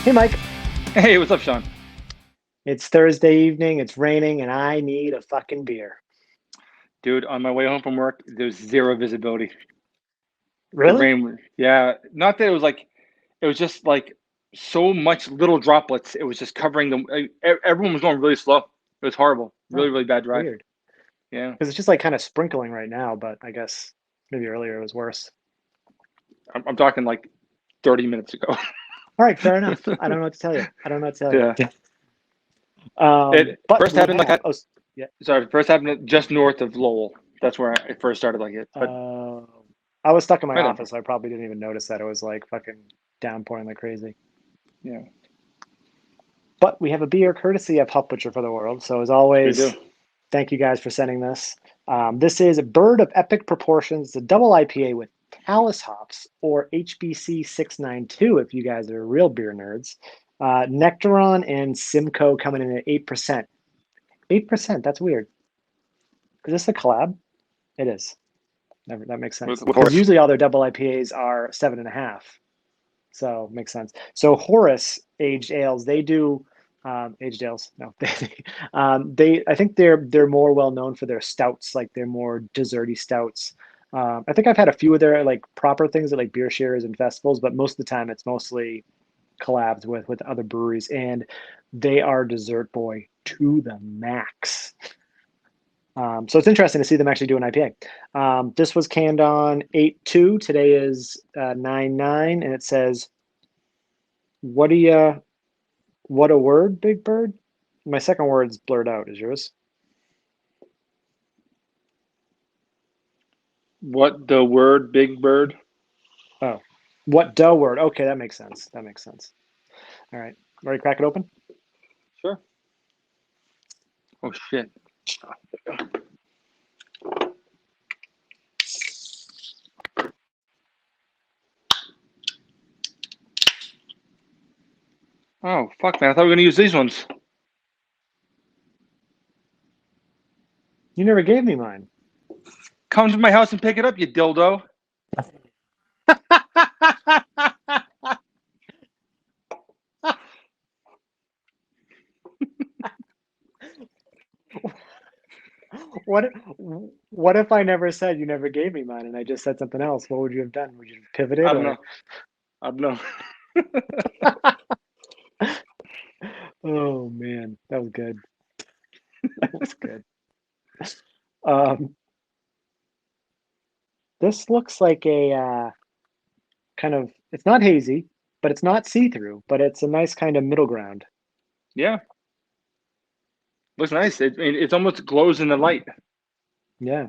Hey, Mike. Hey, what's up, Sean? It's Thursday evening, it's raining, and I need a fucking beer. Dude, on my way home from work, there's zero visibility. The Really? rain, yeah, not that it was just like so much little droplets. It was just covering them. Everyone was going really slow. It was horrible. Really, Oh, really bad drive. weird. Yeah, Because it's just like kind of sprinkling right now, but I guess maybe earlier it was worse. I'm talking like 30 minutes ago. All right, fair enough. I don't know what to tell you. I don't know what to tell Yeah. you. It But first we happened like have, oh, yeah. sorry, first happened just north of Lowell. That's where it first started like it. But Uh, I was stuck in my whatever. office, so I probably didn't even notice that it was like fucking downpouring like crazy. Yeah, But we have a beer courtesy of Huff Butcher for the World. So as we do. always, thank you guys for sending this. This is a Bird of Epic Proportions. It's a double IPA with Talus hops, or HBC 692 if you guys are real beer nerds. Nectaron and Simcoe coming in at 8%. 8%, that's weird. Is this a collab? It is. That makes sense. With Because Horus. usually all their double IPAs are 7.5. So makes sense. So Horus aged ales, they do aged ales. No, they I think they're more well known for their stouts, like they're more desserty stouts. I think I've had a few of their like proper things at like beer shares and festivals, but most of the time it's mostly collabs with other breweries, and they are dessert boy to the max. So it's interesting to see them actually do an IPA. This was canned on 8/2. Today is 9/9, and it says, "What do you? What a word, Big Bird." My second word's blurred out. Is yours? What the word, Big Bird? Oh, what the word? Okay, that makes sense. That makes sense. All right, ready? To crack it open. Sure. Oh shit. Oh fuck, man! I thought we were gonna use these ones. You never gave me mine. Come to my house and pick it up, you dildo. What? What if I never said you never gave me mine, and I just said something else? What would you have done? Would you have pivoted I don't or? know. I don't know. Oh man, that was good. That was good. Um, this looks like a kind of. It's not hazy, but it's not see-through. But it's a nice kind of middle ground. Yeah, looks nice. It's almost glows in the light. Yeah,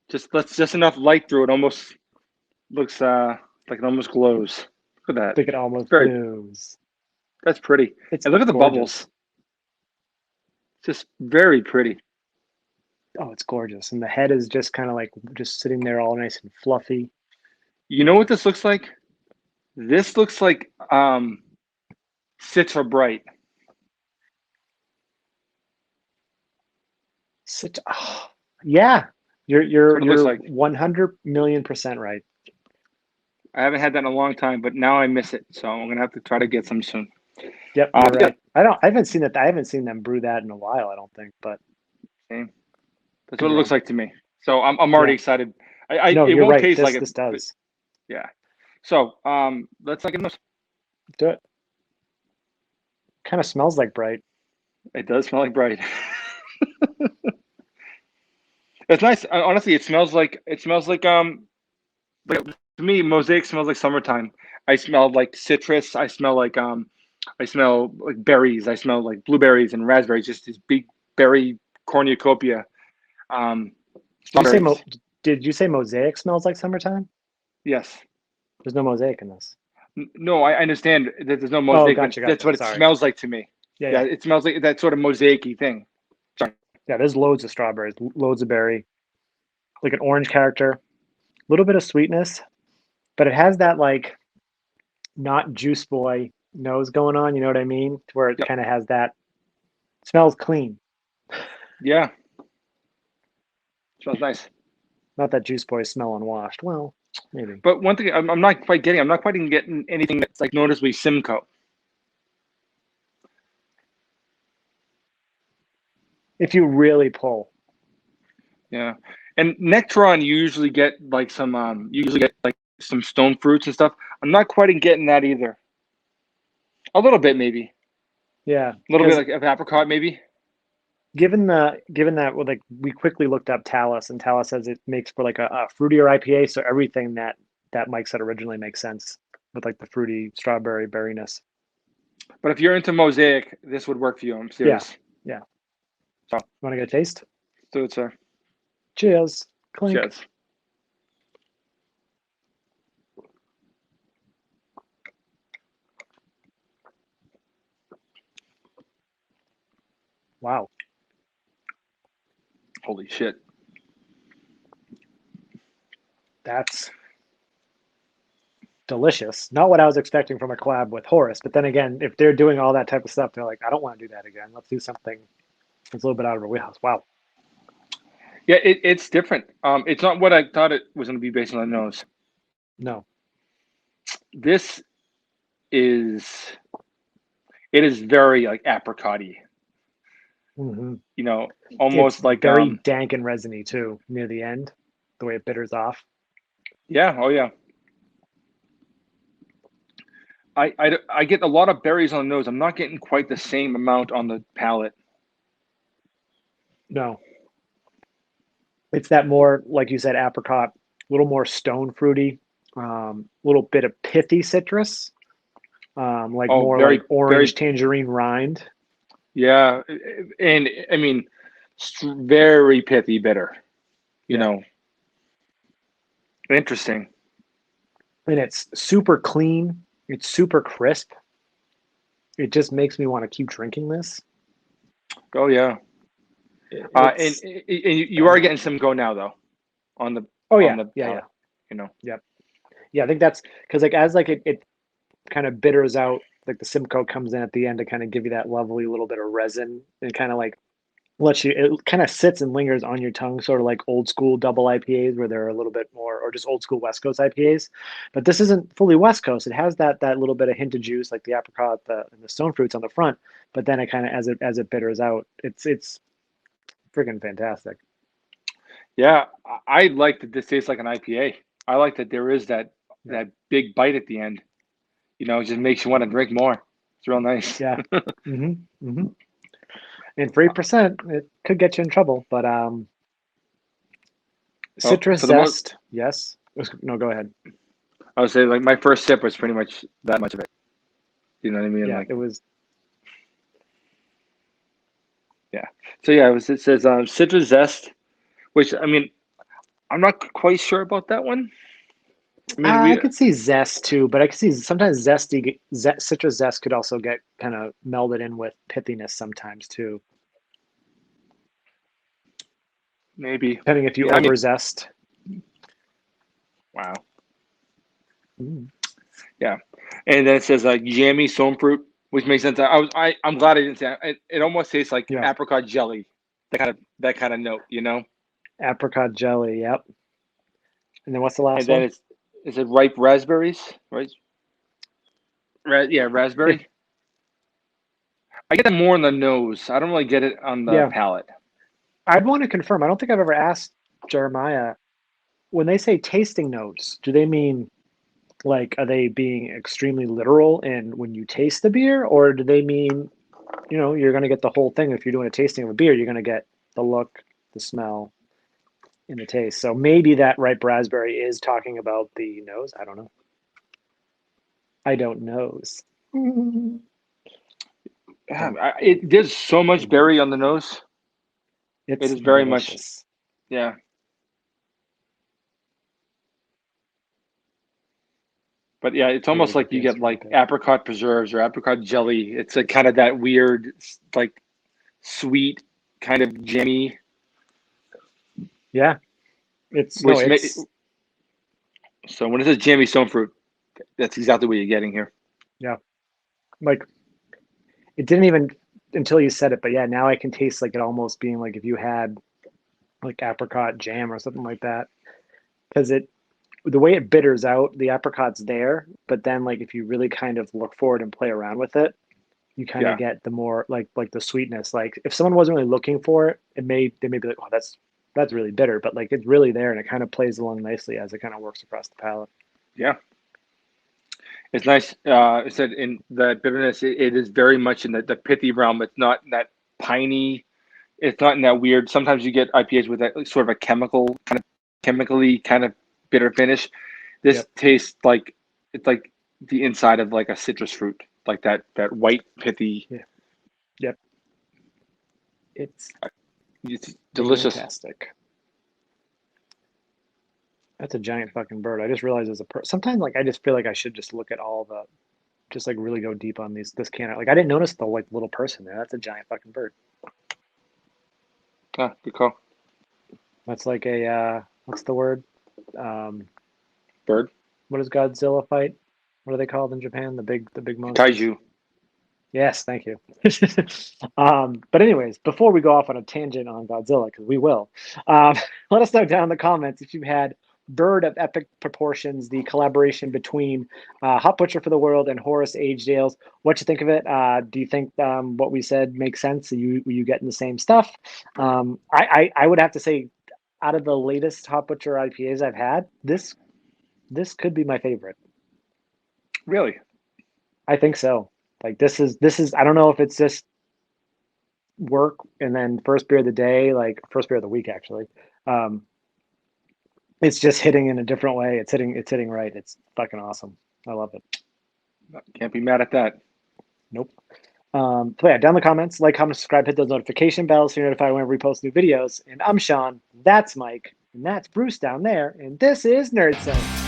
Just enough light through it. Almost looks like it almost glows. Look at that. think it It's almost very. glows. That's pretty. It's And look at the gorgeous. bubbles. Just very pretty. Oh, it's gorgeous. And the head is just kind of like just sitting there all nice and fluffy. You know what this looks like? This looks like Citra Bright. Such, oh, yeah, you're That's you're what it looks you're like. 100 million% right. I haven't had that in a long time, but now I miss it. So I'm gonna have to try to get some soon. Yep, you're Yeah. right. I haven't seen that. I haven't seen them brew that in a while, I don't think, but Same. That's could what be it looks wrong. like to me. So I'm already Yeah. excited. No, It you're won't right. taste like This it, this but does. yeah. So let's like it. Do it. Kind of smells like bright. It does smell like bright. It's nice. Honestly, it smells like to me, mosaic smells like summertime. I smell like citrus. I smell like berries. I smell like blueberries and raspberries. Just these big berry cornucopia. Um, Did you say Strawberries. did you say mosaic smells like summertime? Yes. There's no mosaic in this. No, I understand that there's no Oh, mosaic, but gotcha, that's gotcha. what it Sorry. smells like to me. Yeah, Yeah, yeah. it smells like that sort of mosaic-y thing. Sorry. Yeah, there's loads of strawberries, loads of berry, like an orange character, a little bit of sweetness, but it has that like not juice boy nose going on, you know what I mean? Where it Yep. kind of has that smells clean. Yeah. Smells nice. Not that juice boy smell unwashed. Well, maybe. But one thing I'm not quite getting, I'm not quite even getting anything that's like noticeably Simcoe. if you really pull. Yeah, and Nectaron usually get like some some stone fruits and stuff. I'm not quite getting that either. A little bit maybe. Yeah, A little bit like of apricot maybe. given that well, like we quickly looked up Talus, and Talus says it makes for like a fruitier IPA. So everything that Mike said originally makes sense with like the fruity strawberry berryness. But if you're into Mosaic, this would work for you. I'm serious. Yeah. So, Want to get a taste? do it, sir. Cheers. Clink. Cheers. Wow. Holy shit. That's delicious. Not what I was expecting from a collab with Horus, but then again, if they're doing all that type of stuff, they're like, I don't want to do that again. Let's do something that's a little bit out of our wheelhouse. Wow. Yeah, it's different. It's not what I thought it was going to be based on the nose. No. This is very like apricot-y. Mm-hmm. You know, almost it's like very dank and resiny too near the end, the way it bitters off. Yeah. Oh yeah. I get a lot of berries on the nose. I'm not getting quite the same amount on the palate. No. It's that more, like you said, apricot, a little more stone fruity, little bit of pithy citrus, like more very, like orange very, tangerine rind. yeah, and I mean, very pithy bitter. You know, interesting. And it's super clean. It's super crisp. It just makes me want to keep drinking this. Oh yeah. And you are getting Simcoe now though, on the yeah. You know. Yeah, I think that's because like as like it kind of bitters out, like the Simcoe comes in at the end to kind of give you that lovely little bit of resin and kind of like lets you, it kind of sits and lingers on your tongue, sort of like old school double IPAs where they're a little bit more, or just old school West Coast IPAs. But this isn't fully West Coast. It has that little bit of hint of juice, like the apricot, and the stone fruits on the front. But then it kind of as it bitters out, it's freaking fantastic. Yeah, I like that this tastes like an IPA. I like that there is that big bite at the end. You know, it just makes you want to drink more. It's real nice. Yeah. And 3%, it could get you in trouble, but citrus zest, yes. No, go ahead. I would say like my first sip was pretty much that much of it. You know what I mean? Yeah, like it was. Yeah. So yeah, it says citrus zest, which I mean, I'm not quite sure about that one. I mean, I could see zest too, but I could see sometimes citrus zest could also get kind of melded in with pithiness sometimes too. Maybe depending if you over zest. Wow. Mm. Yeah, and then it says like jammy stone fruit, which makes sense. I'm glad I didn't say it. It almost tastes like apricot jelly, that kind of note, you know. Apricot jelly, yep. And then what's the last one? And then is it ripe raspberries, right? Raspberry. I get it more on the nose. I don't really get it on the palate. I'd want to confirm. I don't think I've ever asked Jeremiah, when they say tasting notes, do they mean like, are they being extremely literal in when you taste the beer, or do they mean, you know, you're going to get the whole thing? If you're doing a tasting of a beer, you're going to get the look, the smell, and the taste. So maybe that ripe raspberry is talking about the nose. I don't know. I don't knows. There's so much berry on the nose. It is very delicious. Much. Yeah. But yeah, it's almost like you get like apricot preserves or apricot jelly. It's a kind of that weird, like sweet kind of jammy. Yeah, it's so when it says jammy stone fruit, that's exactly what you're getting here. Yeah, like it didn't even until you said it, but yeah, now I can taste like it almost being like if you had like apricot jam or something like that, because the way it bitters out, the apricot's there, but then like if you really kind of look for it and play around with it, you kind of get the more like the sweetness. Like if someone wasn't really looking for it, they may be like, oh, that's really bitter, but like it's really there, and it kind of plays along nicely as it kind of works across the palate. Yeah. It's nice. It said in the bitterness, it is very much in the pithy realm. It's not in that piney. It's not in that weird. Sometimes you get IPAs with that sort of a chemically kind of bitter finish. This tastes like it's like the inside of like a citrus fruit, like that white pithy. Yeah. Yep. It's delicious. Fantastic. That's a giant fucking bird. I just realized sometimes like I just feel like I should just look at all the, just like really go deep on this can. Like I didn't notice the like little person there. That's a giant fucking bird. Ah, good call. That's like a what's the word? Bird. What does Godzilla fight? What are they called in Japan? The big monster. Kaiju. Yes, thank you. But anyways, before we go off on a tangent on Godzilla, because we will, let us know down in the comments if you've had Bird of Epic Proportions, the collaboration between Hot Butcher for the World and Horus Aged Ales. What you think of it? Do you think what we said makes sense? Are you getting the same stuff? I would have to say, out of the latest Hot Butcher IPAs I've had, this could be my favorite. Really? I think so. Like this is I don't know if it's just work and then first beer of the day, like first beer of the week actually. It's just hitting in a different way. It's hitting right. It's fucking awesome. I love it. Can't be mad at that. Nope. So yeah, down in the comments, like, comment, subscribe, hit those notification bells so you're notified whenever we post new videos. And I'm Sean, that's Mike, and that's Bruce down there, and this is Nerdsense.